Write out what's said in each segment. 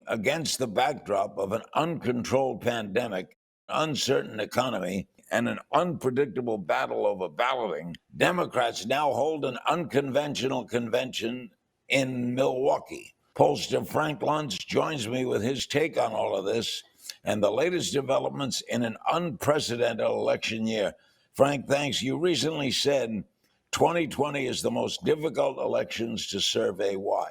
against the backdrop of an uncontrolled pandemic, uncertain economy, and an unpredictable battle over balloting, Democrats now hold an unconventional convention in Milwaukee. Pollster Frank Luntz joins me with his take on all of this and the latest developments in an unprecedented election year. Frank, thanks. You recently said 2020 is the most difficult elections to survey. Why?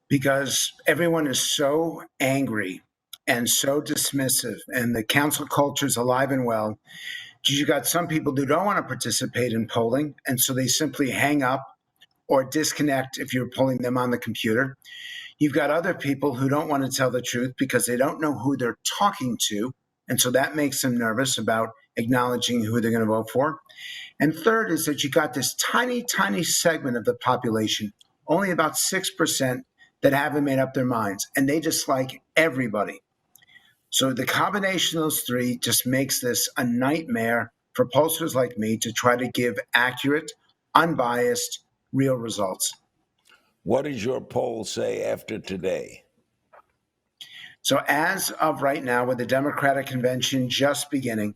Because everyone is so angry and so dismissive, and the council culture is alive and well. You got some people who don't want to participate in polling, and so they simply hang up or disconnect if you're polling them on the computer. You've got other people who don't want to tell the truth because they don't know who they're talking to, and so that makes them nervous about acknowledging who they're going to vote for. And third is that you got this tiny, tiny segment of the population, only about 6%, that haven't made up their minds, and they dislike everybody. So the combination of those three just makes this a nightmare for pollsters like me to try to give accurate, unbiased, real results. What does your poll say after today? So as of right now, with the Democratic convention just beginning,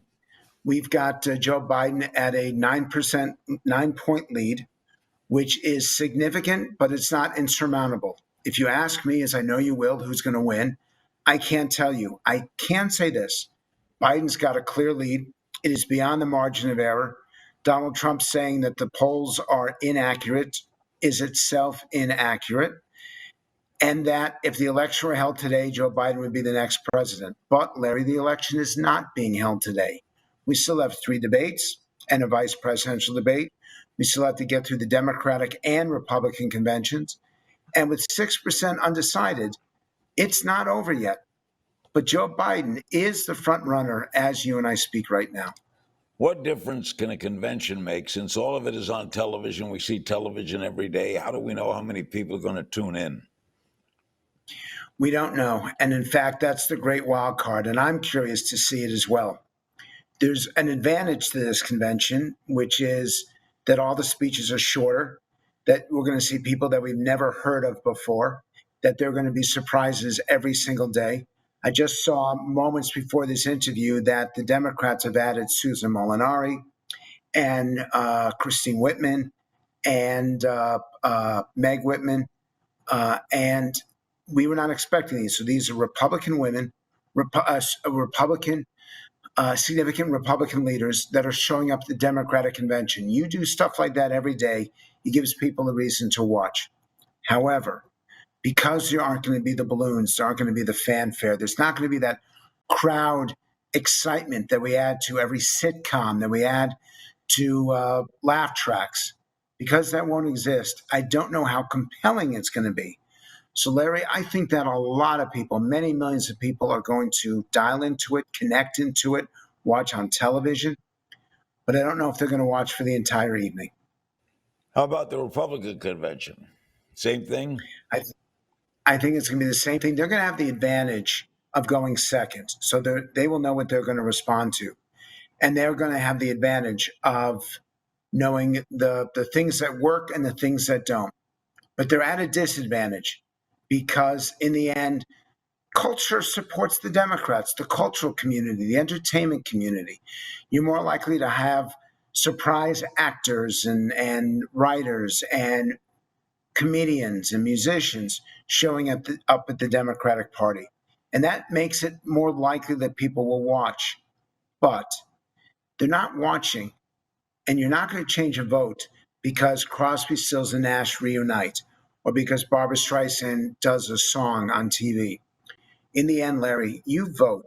we've got Joe Biden at a 9-point lead, which is significant, but it's not insurmountable. If you ask me, as I know you will, who's going to win, I can't tell you. I can say this. Biden's got a clear lead. It is beyond the margin of error. Donald Trump saying that the polls are inaccurate is itself inaccurate. And that if the election were held today, Joe Biden would be the next president. But, Larry, the election is not being held today. We still have 3 debates and a vice presidential debate. We still have to get through the Democratic and Republican conventions. And with 6% undecided, it's not over yet. But Joe Biden is the front runner as you and I speak right now. What difference can a convention make? Since all of it is on television, we see television every day. How do we know how many people are going to tune in? We don't know. And in fact, that's the great wild card. And I'm curious to see it as well. There's an advantage to this convention, which is that all the speeches are shorter, that we're going to see people that we've never heard of before, that there are going to be surprises every single day. I just saw moments before this interview that the Democrats have added Susan Molinari and Christine Whitman and Meg Whitman, and we were not expecting these. So these are Republican women, significant Republican leaders that are showing up at the Democratic convention. You do stuff like that every day. It gives people a reason to watch. However, because there aren't going to be the balloons, there aren't going to be the fanfare, there's not going to be that crowd excitement that we add to every sitcom, that we add to laugh tracks. Because that won't exist, I don't know how compelling it's going to be. So, Larry, I think that a lot of people, many millions of people, are going to dial into it, connect into it, watch on television. But I don't know if they're going to watch for the entire evening. How about the Republican convention? Same thing? I think it's going to be the same thing. They're going to have the advantage of going second. So they will know what they're going to respond to. And they're going to have the advantage of knowing the things that work and the things that don't. But they're at a disadvantage because in the end, culture supports the Democrats, the cultural community, the entertainment community. You're more likely to have surprise actors and writers and comedians and musicians showing up at the Democratic Party. And that makes it more likely that people will watch. But they're not watching, and you're not going to change a vote because Crosby, Stills, and Nash reunite or because Barbra Streisand does a song on TV. In the end, Larry, you vote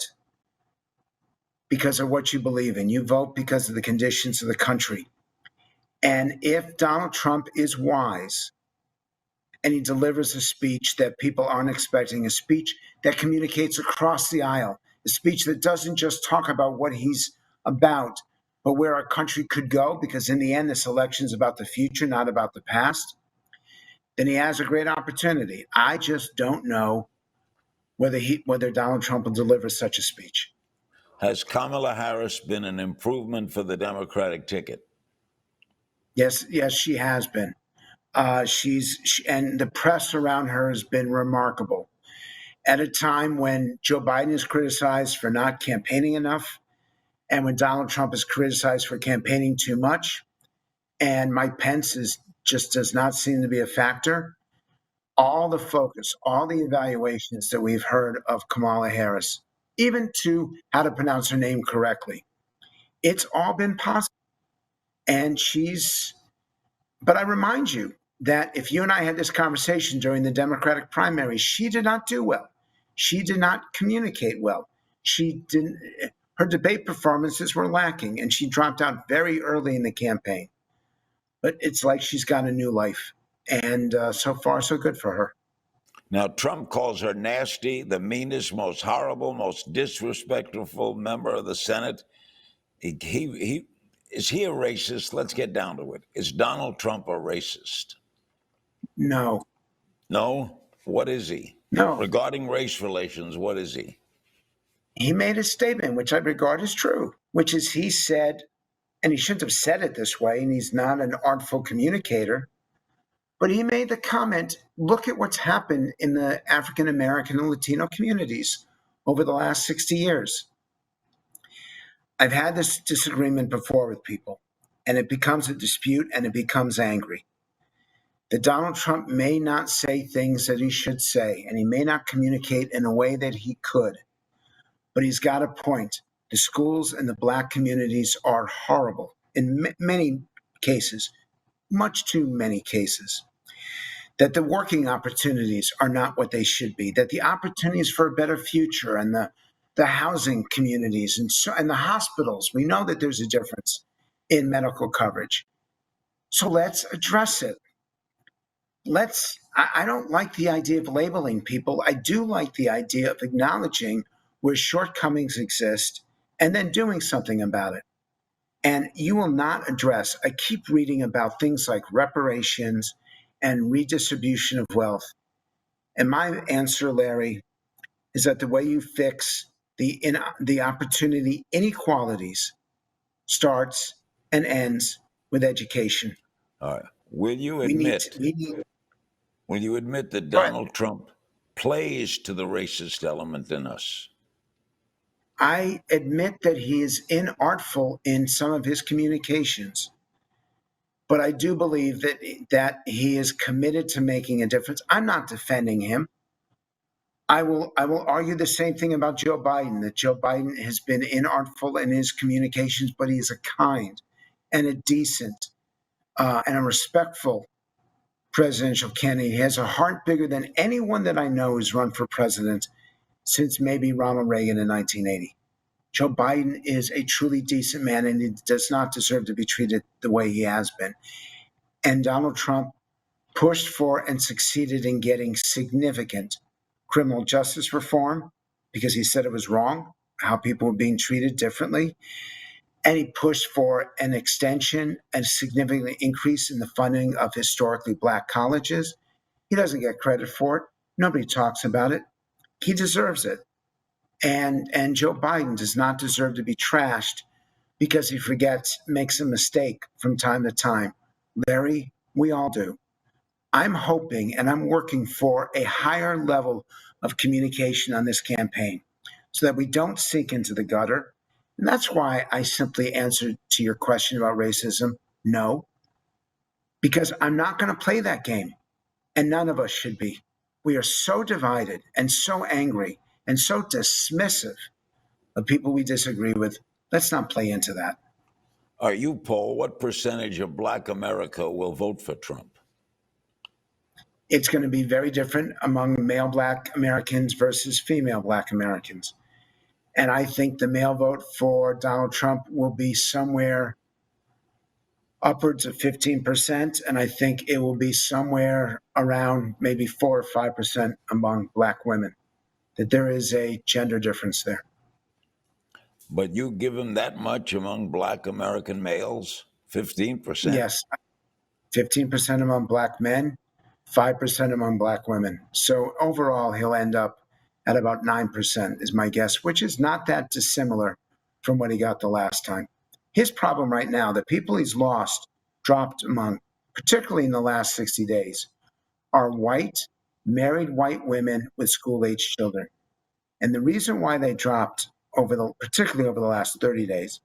because of what you believe in. You vote because of the conditions of the country. And if Donald Trump is wise and he delivers a speech that people aren't expecting, a speech that communicates across the aisle, a speech that doesn't just talk about what he's about, but where our country could go, because in the end, this election is about the future, not about the past, then he has a great opportunity. I just don't know whether Donald Trump will deliver such a speech. Has Kamala Harris been an improvement for the Democratic ticket? Yes, she has been. And the press around her has been remarkable. at a time when Joe Biden is criticized for not campaigning enough, and when Donald Trump is criticized for campaigning too much, and Mike Pence just does not seem to be a factor. All the focus, all the evaluations that we've heard of Kamala Harris, even to how to pronounce her name correctly, it's all been positive. And but I remind you that if you and I had this conversation during the Democratic primary, she did not do well. She did not communicate well. She didn't, her debate performances were lacking, and she dropped out very early in the campaign. But it's like she's got a new life. And so far, so good for her. Now, Trump calls her nasty, the meanest, most horrible, most disrespectful member of the Senate. Is he a racist? Let's get down to it. Is Donald Trump a racist? No, No? What is he? no. Regarding race relations, what is he? He made a statement, which I regard as true, which is he said, and he shouldn't have said it this way, and he's not an artful communicator, but he made the comment, look at what's happened in the African American and Latino communities over the last 60 years. I've had this disagreement before with people, and it becomes a dispute and it becomes angry. That Donald Trump may not say things that he should say, and he may not communicate in a way that he could, but he's got a point. The schools and the Black communities are horrible in many cases, much too many cases. That the working opportunities are not what they should be, that the opportunities for a better future and the housing communities and the hospitals, we know that there's a difference in medical coverage. So let's address it. I don't like the idea of labeling people. I do like the idea of acknowledging where shortcomings exist and then doing something about it. And you will not address, I keep reading about things like reparations and redistribution of wealth. And my answer, Larry, is that the way you fix the opportunity inequalities starts and ends with education. All right. Will you We need, admit? Will you admit that but Donald Trump plays to the racist element in us? I admit that he is inartful in some of his communications, but I do believe that he is committed to making a difference. I'm not defending him. I will argue the same thing about Joe Biden, that Joe Biden has been inartful in his communications, but he's a kind and a decent and a respectful presidential candidate. He has a heart bigger than anyone that I know who's run for president since maybe Ronald Reagan in 1980. Joe Biden is a truly decent man, and he does not deserve to be treated the way he has been. And Donald Trump pushed for and succeeded in getting significant criminal justice reform because he said it was wrong how people were being treated differently. And he pushed for an extension and significant increase in the funding of historically Black colleges. He doesn't get credit for it. Nobody talks about it. He deserves it. And Joe Biden does not deserve to be trashed because he makes a mistake from time to time. Larry, we all do. I'm hoping and I'm working for a higher level of communication on this campaign so that we don't sink into the gutter. And that's why I simply answered to your question about racism, no, because I'm not going to play that game. And none of us should be. We are so divided and so angry and so dismissive of people we disagree with. Let's not play into that. Are you, Paul, what percentage of Black America will vote for Trump? It's going to be very different among male Black Americans versus female Black Americans. And I think the male vote for Donald Trump will be somewhere upwards of 15%. And I think it will be somewhere around maybe 4 or 5% among Black women, that there is a gender difference there. But you give him that much among Black American males? 15%? Yes, 15% among Black men, 5% among Black women. So overall, he'll end up at about 9% is my guess, which is not that dissimilar from what he got the last time. His problem right now, the people he's lost, dropped among, particularly in the last 60 days, are white married white women with school-age children. And the reason why they dropped particularly over the last 30 days,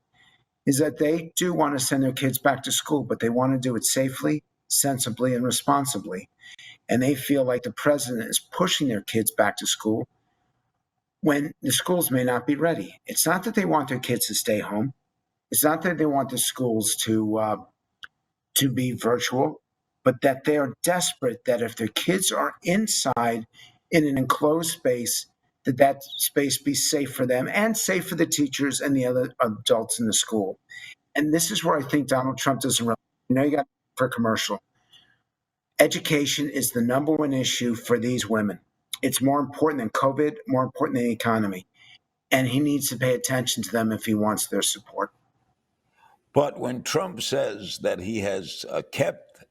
is that they do want to send their kids back to school, but they want to do it safely, sensibly, and responsibly. And they feel like the president is pushing their kids back to school when the schools may not be ready. It's not that they want their kids to stay home. It's not that they want the schools to be virtual, but that they are desperate that if their kids are inside in an enclosed space, that space be safe for them and safe for the teachers and the other adults in the school. And this is where I think Donald Trump doesn't really, you got for commercial. Education is the number one issue for these women. It's more important than COVID, more important than the economy. And he needs to pay attention to them if he wants their support. But when Trump says that he has kept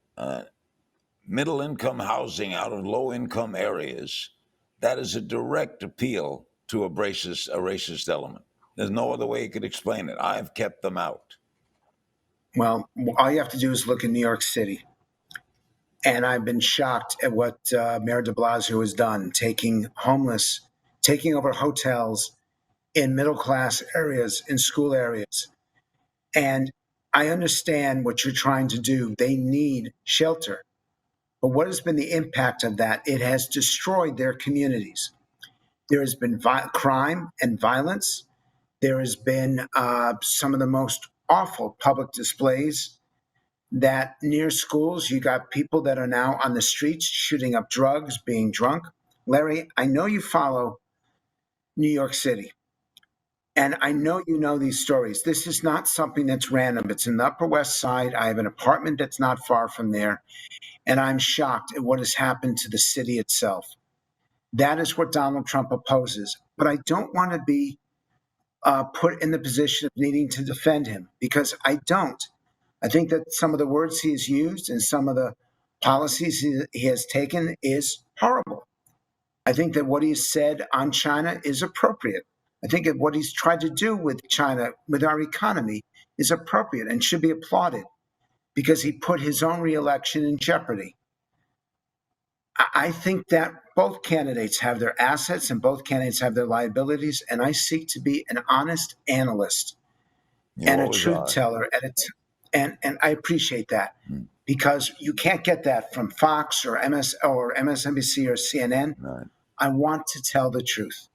middle-income housing out of low-income areas, that is a direct appeal to a racist element. There's no other way he could explain it. I've kept them out. Well, all you have to do is look in New York City. And I've been shocked at what Mayor de Blasio has done, taking over hotels in middle-class areas, in school areas. And I understand what you're trying to do. They need shelter. But what has been the impact of that? It has destroyed their communities. There has been crime and violence. There has been some of the most awful public displays that near schools, you got people that are now on the streets shooting up drugs, being drunk. Larry, I know you follow New York City. And I know you know these stories. This is not something that's random. It's in the Upper West Side. I have an apartment that's not far from there. And I'm shocked at what has happened to the city itself. That is what Donald Trump opposes. But I don't want to be put in the position of needing to defend him, because I don't. I think that some of the words he's used and some of the policies he has taken is horrible. I think that what he's said on China is appropriate. I think that what he's tried to do with China, with our economy, is appropriate and should be applauded, because he put his own reelection in jeopardy. I think that both candidates have their assets and both candidates have their liabilities, and I seek to be an honest analyst and a truth teller. And I appreciate that, because you can't get that from Fox or MSNBC or CNN. Right. I want to tell the truth.